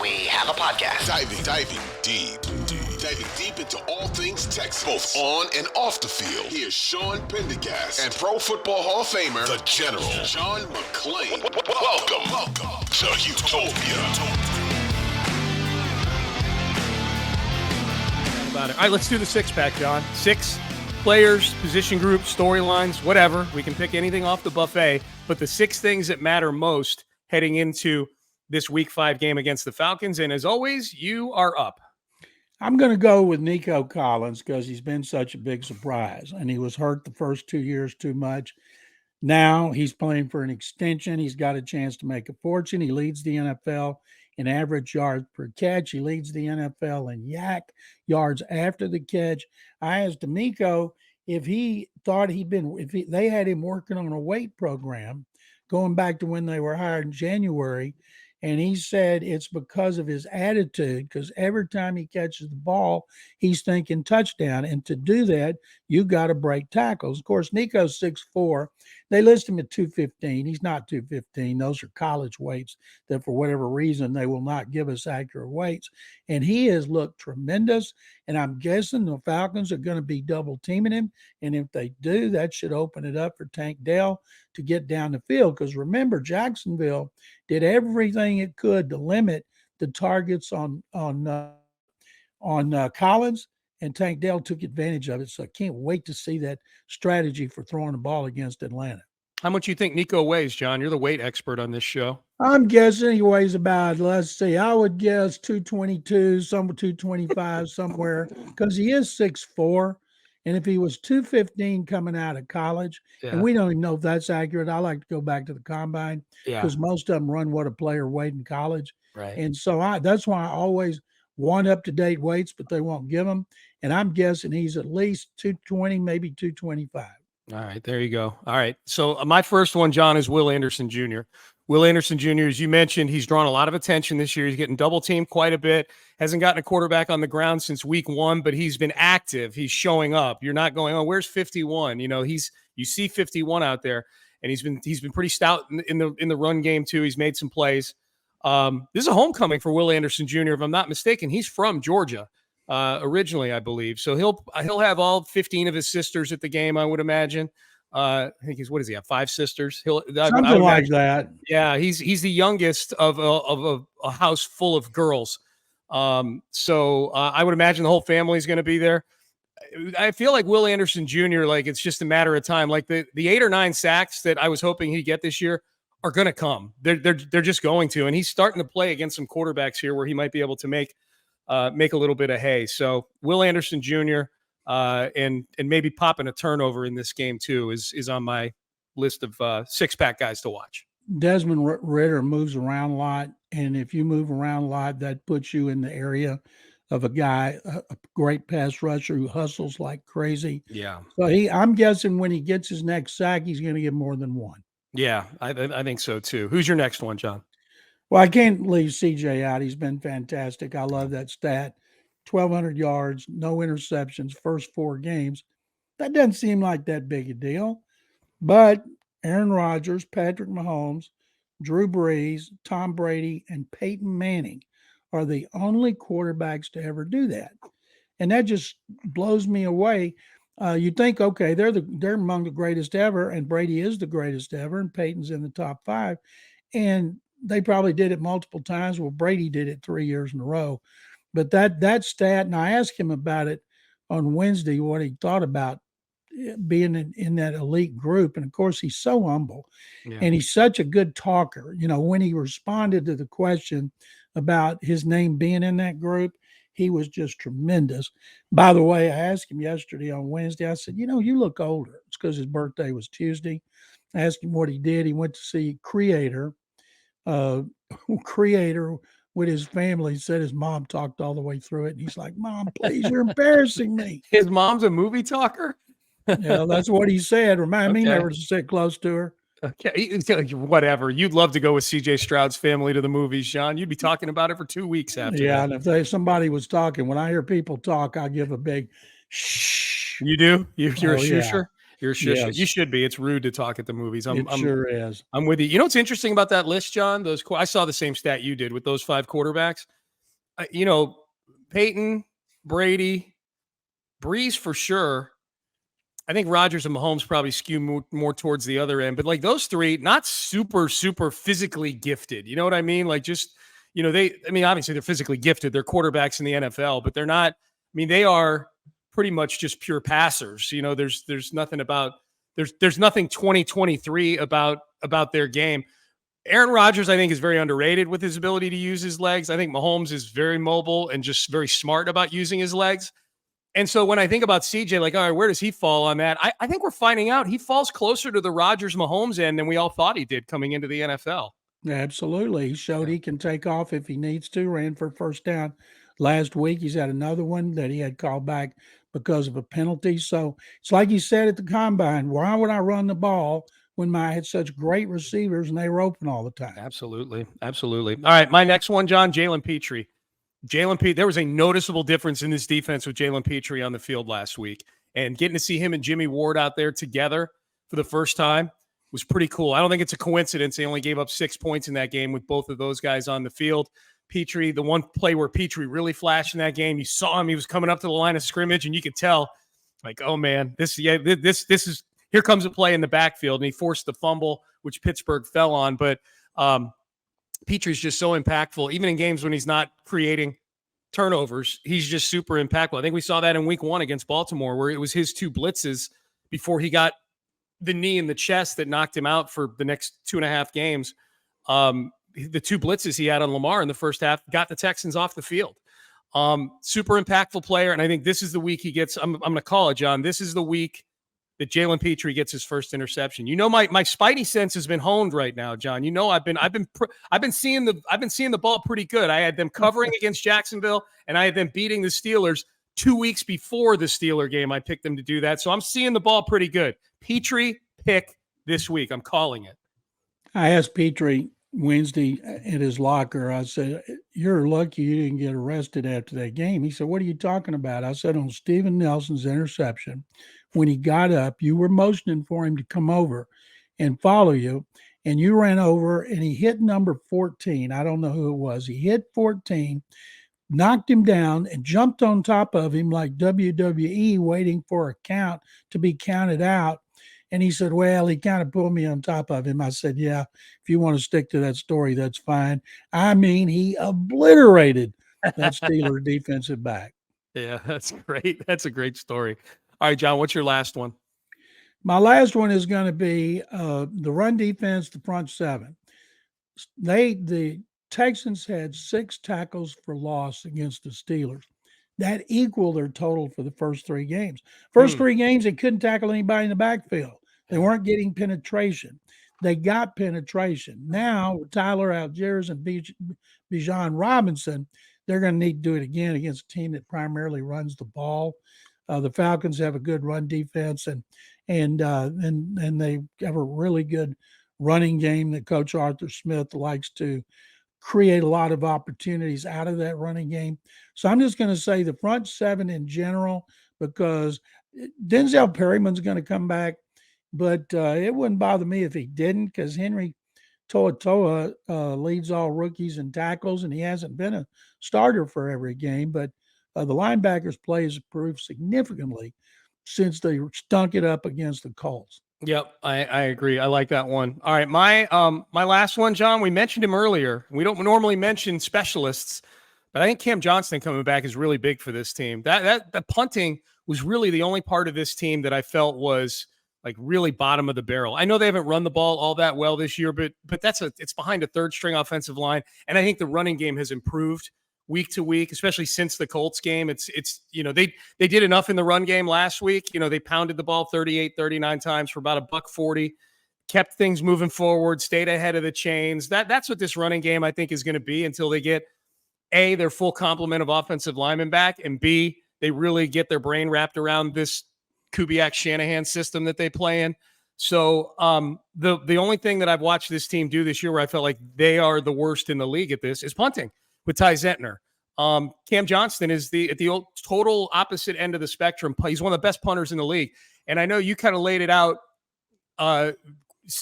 we have a podcast. Diving deep into all things Texans, both on and off the field. Here's Sean Pendergast and Pro Football Hall of Famer, the General, John McClain. Welcome to Houtopia. All right, let's do the six-pack, John. 6 players, position groups, storylines, whatever. We can pick anything off the buffet, but the 6 things that matter most heading into this Week 5 game against the Falcons. And as always, you are up. I'm going to go with Nico Collins because he's been such a big surprise, and he was hurt the first 2 years too much. Now he's playing for an extension. He's got a chance to make a fortune. He leads the NFL in average yards per catch. He leads the NFL in yak yards after the catch. I asked Nico if he thought they had him working on a weight program going back to when they were hired in January. And he said it's because of his attitude, because every time he catches the ball, he's thinking touchdown. And to do that, you got to break tackles. Of course, Nico's 6'4". They list him at 215. He's not 215. Those are college weights that for whatever reason, they will not give us accurate weights. And he has looked tremendous. And I'm guessing the Falcons are going to be double teaming him. And if they do, that should open it up for Tank Dell to get down the field. Because remember, Jacksonville did everything it could to limit the targets on Collins, and Tank Dell took advantage of it. So I can't wait to see that strategy for throwing the ball against Atlanta. How much you think Nico weighs, John? You're the weight expert on this show. I'm guessing he weighs about, let's see, I would guess 222, somewhere 225 somewhere, because he is 6'4". And if he was 215 coming out of college, and we don't even know if that's accurate, I like to go back to the combine because most of them run what a player weighed in college. Right. And so that's why I always want up-to-date weights, but they won't give them. And I'm guessing he's at least 220, maybe 225. All right, there you go. All right. So my first one, John, is Will Anderson Jr. Will Anderson Jr., as you mentioned, he's drawn a lot of attention this year. He's getting double teamed quite a bit. Hasn't gotten a quarterback on the ground since week 1, but he's been active. He's showing up. You're not going, oh, where's 51? You know, you see 51 out there, and he's been pretty stout in the run game too. He's made some plays. This is a homecoming for Will Anderson Jr. If I'm not mistaken, he's from Georgia originally, I believe. So he'll have all 15 of his sisters at the game, I would imagine. I think what does he have? 5 sisters? Something like that. Yeah, he's the youngest of a house full of girls. So I would imagine the whole family is going to be there. I feel like Will Anderson Jr., like it's just a matter of time. Like the 8 or 9 sacks that I was hoping he'd get this year are going to come. They're just going to, and he's starting to play against some quarterbacks here where he might be able to make a little bit of hay. So Will Anderson Jr. And maybe popping a turnover in this game too is on my list of six-pack guys to watch. Desmond Ridder moves around a lot, and if you move around a lot, that puts you in the area of a guy, a great pass rusher who hustles like crazy. Yeah. So I'm guessing when he gets his next sack, he's going to get more than one. Yeah, I think so too. Who's your next one, John? Well, I can't leave CJ out. He's been fantastic. I love that stat. 1,200 yards, no interceptions, first 4 games. That doesn't seem like that big a deal. But Aaron Rodgers, Patrick Mahomes, Drew Brees, Tom Brady, and Peyton Manning are the only quarterbacks to ever do that. And that just blows me away. You think, okay, they're among the greatest ever, and Brady is the greatest ever, and Peyton's in the top 5. And they probably did it multiple times. Well, Brady did it 3 years in a row. But that stat, and I asked him about it on Wednesday, what he thought about being in that elite group. And, of course, he's so humble, and he's such a good talker. You know, when he responded to the question about his name being in that group, he was just tremendous. By the way, I asked him yesterday on Wednesday, I said, you know, you look older. It's because his birthday was Tuesday. I asked him what he did. He went to see Creator with his family. He said his mom talked all the way through it. And he's like, Mom, please, you're embarrassing me. His mom's a movie talker? Yeah, that's what he said. Remind me never to sit close to her. Okay, whatever. You'd love to go with CJ Stroud's family to the movies, John. You'd be talking about it for 2 weeks after. Yeah, that. and if somebody was talking, when I hear people talk, I give a big shh. You do? You're a shusher? Yeah. You're a shusher. Yes. You should be. It's rude to talk at the movies. It sure is. I'm with you. You know what's interesting about that list, John? I saw the same stat you did with those 5 quarterbacks. Peyton, Brady, Breeze for sure. I think Rodgers and Mahomes probably skew more towards the other end, but like those three, not super, super physically gifted. You know what I mean? Like just, obviously they're physically gifted. They're quarterbacks in the NFL, but they're not, they are pretty much just pure passers. There's nothing about, there's nothing 2023 about their game. Aaron Rodgers, I think, is very underrated with his ability to use his legs. I think Mahomes is very mobile and just very smart about using his legs. And so when I think about CJ, like, all right, where does he fall on that? I think we're finding out he falls closer to the Rodgers-Mahomes end than we all thought he did coming into the NFL. Absolutely. He showed he can take off if he needs to, ran for first down last week. He's had another one that he had called back because of a penalty. So it's like he said at the combine, why would I run the ball when I had such great receivers and they were open all the time? Absolutely. Absolutely. All right, my next one, John, Jaylen Petri. There was a noticeable difference in this defense with Jaylen Petri on the field last week. And getting to see him and Jimmy Ward out there together for the first time was pretty cool. I don't think it's a coincidence they only gave up 6 points in that game with both of those guys on the field. Petri, the one play where Petri really flashed in that game, you saw him. He was coming up to the line of scrimmage, and you could tell, like, oh, man, this is – here comes a play in the backfield, and he forced the fumble, which Pittsburgh fell on. But Petrie's just so impactful, even in games when he's not creating turnovers. He's just super impactful. I think we saw that in week 1 against Baltimore, where it was his 2 blitzes before he got the knee in the chest that knocked him out for the next 2.5 games. The 2 blitzes he had on Lamar in the first half got the Texans off the field. Super impactful player, and I think this is the week he gets. I'm going to call it, John. This is the week that Jaylen Petri gets his first interception. My spidey sense has been honed right now, John. I've been seeing the ball pretty good. I had them covering against Jacksonville, and I had them beating the Steelers 2 weeks before the Steeler game. I picked them to do that, so I'm seeing the ball pretty good. Petri pick this week. I'm calling it. I asked Petri Wednesday at his locker. I said, "You're lucky you didn't get arrested after that game." He said, "What are you talking about?" I said, "On Steven Nelson's interception, when he got up, you were motioning for him to come over and follow you, and you ran over and he hit number 14. I don't know who it was. He hit 14, knocked him down, and jumped on top of him like WWE waiting for a count to be counted out." And he said, "Well, he kind of pulled me on top of him." I said, "Yeah, if you want to stick to that story, that's fine." I mean, he obliterated that Steelers defensive back. Yeah, that's great. That's a great story. All right, John, what's your last one? My last one is going to be the run defense, the front 7. The Texans had 6 tackles for loss against the Steelers. That equaled their total for the first 3 games. First 3 games, they couldn't tackle anybody in the backfield. They weren't getting penetration. They got penetration. Now, with Tyler Algiers and Bijan Robinson, they're going to need to do it again against a team that primarily runs the ball. The Falcons have a good run defense, and they have a really good running game that Coach Arthur Smith likes to create a lot of opportunities out of that running game. So I'm just going to say the front 7 in general, because Denzel Perryman's going to come back, but it wouldn't bother me if he didn't, because Henry To'oTo'o leads all rookies in tackles, and he hasn't been a starter for every game, but the linebackers' play has improved significantly since they stunk it up against the Colts. Yep, I agree. I like that one. All right, my last one, John, we mentioned him earlier. We don't normally mention specialists, but I think Cam Johnston coming back is really big for this team. That punting was really the only part of this team that I felt was like really bottom of the barrel. I know they haven't run the ball all that well this year, but it's behind a 3rd string offensive line, and I think the running game has improved week to week, especially since the Colts game. It's they did enough in the run game last week. They pounded the ball 38, 39 times for about $140, kept things moving forward, stayed ahead of the chains. That's what this running game, I think, is going to be until they get A, their full complement of offensive linemen back, and B, they really get their brain wrapped around this Kubiak-Shanahan system that they play in. So the only thing that I've watched this team do this year where I felt like they are the worst in the league at this is punting with Ty Zentner. Cam Johnston is at the total opposite end of the spectrum. He's one of the best punters in the league. And I know you kind of laid it out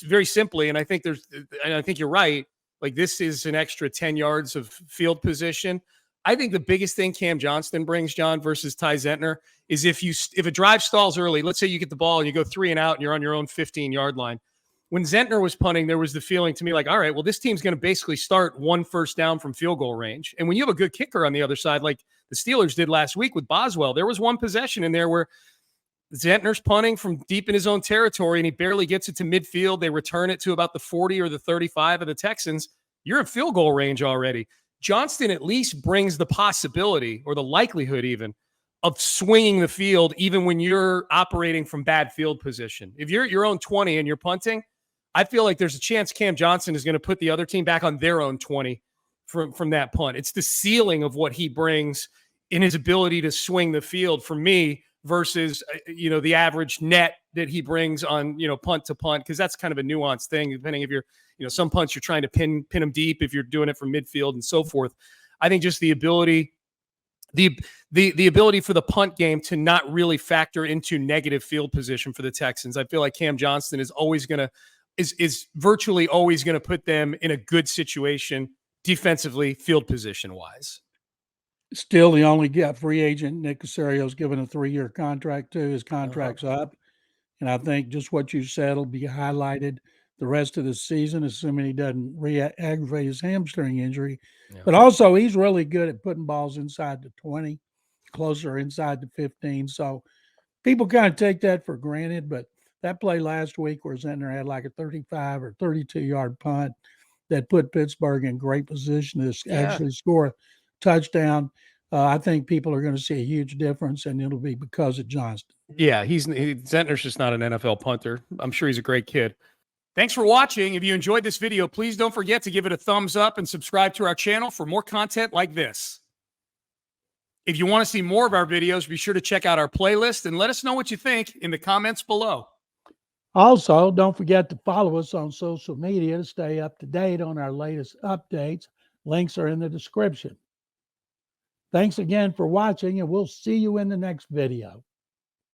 very simply, and I think you're right. Like, this is an extra 10 yards of field position. I think the biggest thing Cam Johnston brings, John, versus Ty Zentner is if a drive stalls early, let's say you get the ball and you go 3 and out and you're on your own 15-yard line. When Zentner was punting, there was the feeling to me like, all right, well, this team's going to basically start 1 first down from field goal range. And when you have a good kicker on the other side, like the Steelers did last week with Boswell, there was one possession in there where Zentner's punting from deep in his own territory and he barely gets it to midfield. They return it to about the 40 or the 35 of the Texans. You're in field goal range already. Johnston at least brings the possibility or the likelihood even of swinging the field even when you're operating from bad field position. If you're at your own 20 and you're punting, I feel like there's a chance Cam Johnston is going to put the other team back on their own 20 from that punt. It's the ceiling of what he brings in his ability to swing the field for me versus, the average net that he brings on, punt to punt, because that's kind of a nuanced thing, depending if you're, some punts you're trying to pin them deep, if you're doing it from midfield and so forth. I think just the ability for the punt game to not really factor into negative field position for the Texans. I feel like Cam Johnston is virtually always going to put them in a good situation defensively, field position wise. Still the only free agent Nick Caserio's given a 3-year contract to. His contract's up. And I think just what you said will be highlighted the rest of the season, assuming he doesn't re-aggravate his hamstring injury. Yeah. But also he's really good at putting balls inside the 20, closer inside the 15. So people kind of take that for granted, but that play last week where Zentner had like a 35 or 32-yard punt that put Pittsburgh in great position to actually score a touchdown. I think people are going to see a huge difference, and it'll be because of Johnston. Yeah, Zentner's just not an NFL punter. I'm sure he's a great kid. Thanks for watching. If you enjoyed this video, please don't forget to give it a thumbs up and subscribe to our channel for more content like this. If you want to see more of our videos, be sure to check out our playlist and let us know what you think in the comments below. Also, don't forget to follow us on social media to stay up to date on our latest updates. Links are in the description. Thanks again for watching, and we'll see you in the next video.